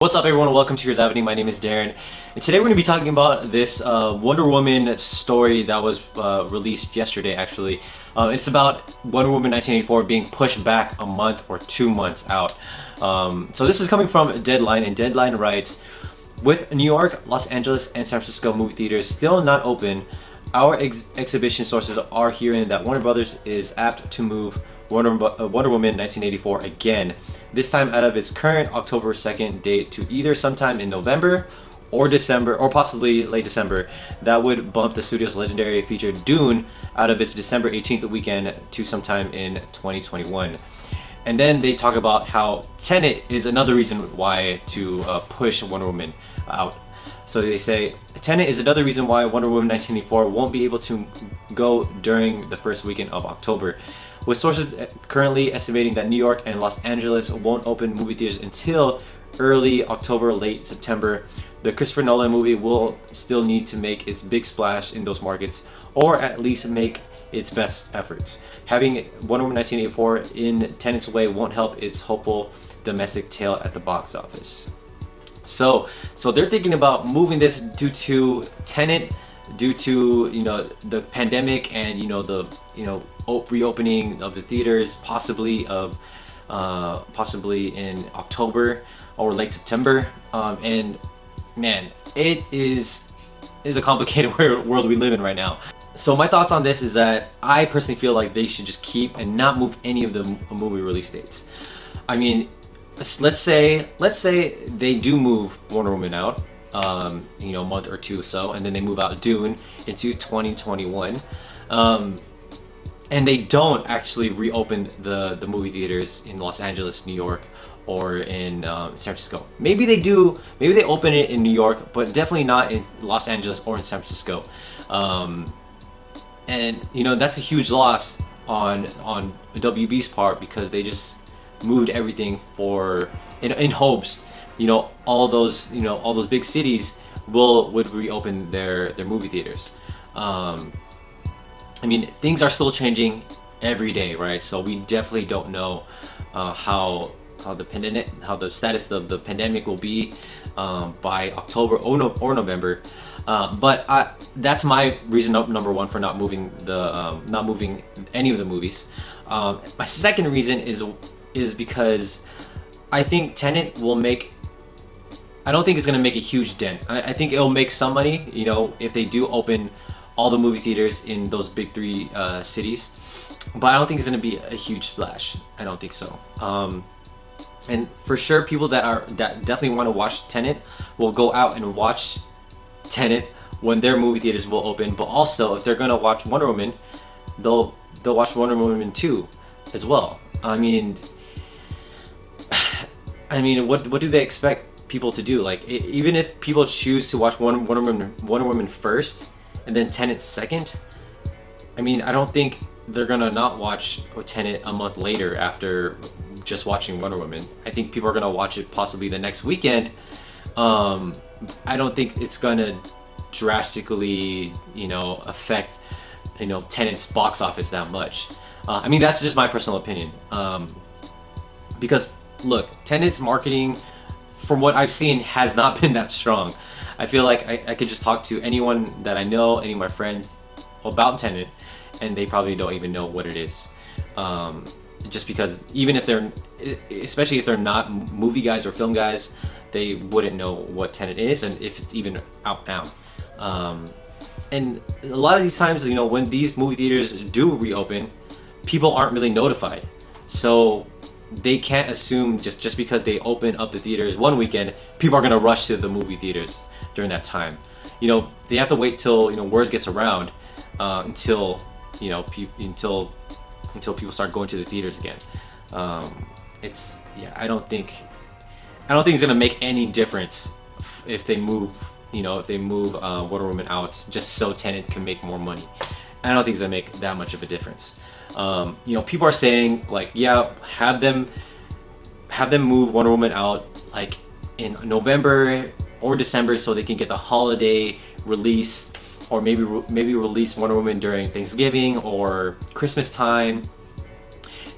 What's up, everyone? Welcome to Here's Avenue. My name is Darren, and today we're going to be talking about this Wonder Woman story that was released yesterday, actually. It's about Wonder Woman 1984 being pushed back a month or 2 months out. So this is coming from Deadline, and Deadline writes, with New York, Los Angeles, and San Francisco movie theaters still not open, our exhibition sources are hearing that Warner Brothers is apt to move Wonder Woman 1984 again, this time out of its current October 2nd date to either sometime in November or December, or possibly late December. That would bump the studio's legendary feature Dune out of its December 18th weekend to sometime in 2021. And then they talk about how Tenet is another reason why to push Wonder Woman out. So they say, Tenet is another reason why Wonder Woman 1984 won't be able to go during the first weekend of October, with sources currently estimating that New York and Los Angeles won't open movie theaters until early October, late September. The Christopher Nolan movie will still need to make its big splash in those markets, or at least make its best efforts. Having Wonder Woman 1984 in Tenet's way won't help its hopeful domestic tale at the box office. So they're thinking about moving this due to Tenet, due to the pandemic and the reopening of the theaters, possibly in October or late September. And man, it is a complicated world we live in right now. So my thoughts on this is that I personally feel like they should just keep and not move any of the movie release dates. I mean, let's say they do move Wonder Woman out, a month or two or so, and then they move out Dune into 2021. And they don't actually reopen the movie theaters in Los Angeles, New York, or in San Francisco. Maybe they do. Maybe they open it in New York, but definitely not in Los Angeles or in San Francisco. And that's a huge loss on WB's part, because they just moved everything in hopes all those big cities would reopen their movie theaters. I mean, things are still changing every day, right? So we definitely don't know how the status of the pandemic will be by October or November. But that's my reason number one for not moving any of the movies. My second reason is because I think Tenet will make. I don't think it's gonna make a huge dent. I think it'll make some money, if they do open all the movie theaters in those big three cities, but I don't think it's gonna be a huge splash. I don't think so. And for sure, people that definitely want to watch Tenet will go out and watch Tenet when their movie theaters will open. But also, if they're gonna watch Wonder Woman, they'll watch Wonder Woman 2 as well. I mean, what do they expect people to do? Like, even if people choose to watch Wonder Woman first and then Tenet second, I mean, I don't think they're gonna not watch Tenet a month later after just watching Wonder Woman. I think people are gonna watch it possibly the next weekend. I don't think it's gonna drastically, affect, Tenet's box office that much. I mean, that's just my personal opinion. Because look, Tenet's marketing, from what I've seen, has not been that strong. I feel like I could just talk to anyone that I know, any of my friends, about Tenet, and they probably don't even know what it is. Just because especially if they're not movie guys or film guys, they wouldn't know what Tenet is and if it's even out now. And a lot of these times, when these movie theaters do reopen, people aren't really notified. So they can't assume just because they open up the theaters one weekend, people are gonna rush to the movie theaters during that time. They have to wait till word gets around, until people start going to the theaters again. I don't think it's gonna make any difference if they move Wonder Woman out just so Tenet can make more money. I don't think it's gonna make that much of a difference. People are saying, like, yeah, have them move Wonder Woman out like in November or December so they can get the holiday release, or maybe release Wonder Woman during Thanksgiving or Christmas time,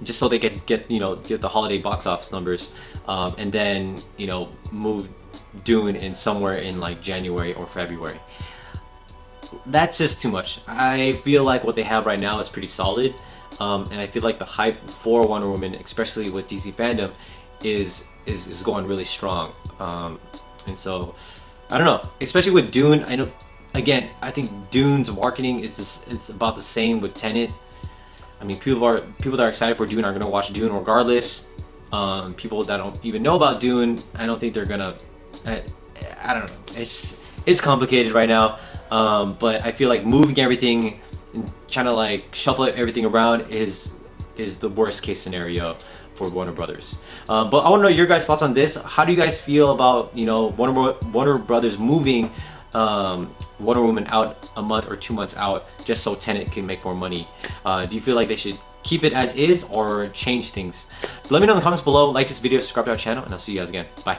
just so they could get the holiday box office numbers. and then move Dune in somewhere in like January or February. That's just too much. I feel like what they have right now is pretty solid, and I feel like the hype for Wonder Woman, especially with DC fandom, is going really strong. And so I don't know, especially with Dune. I know, again, I think Dune's marketing it's about the same with Tenet. I mean, people that are excited for Dune are gonna watch Dune regardless. People that don't even know about Dune, I don't think they're gonna. I don't know. It's complicated right now. But I feel like moving everything and trying to like shuffle everything around is the worst case scenario for Warner Brothers. But I want to know your guys' thoughts on this. How do you guys feel about Warner Brothers moving Wonder Woman out a month or 2 months out just so Tenet can make more money? Do you feel like they should keep it as is or change things? So let me know in the comments below. Like this video, subscribe to our channel, and I'll see you guys again. Bye.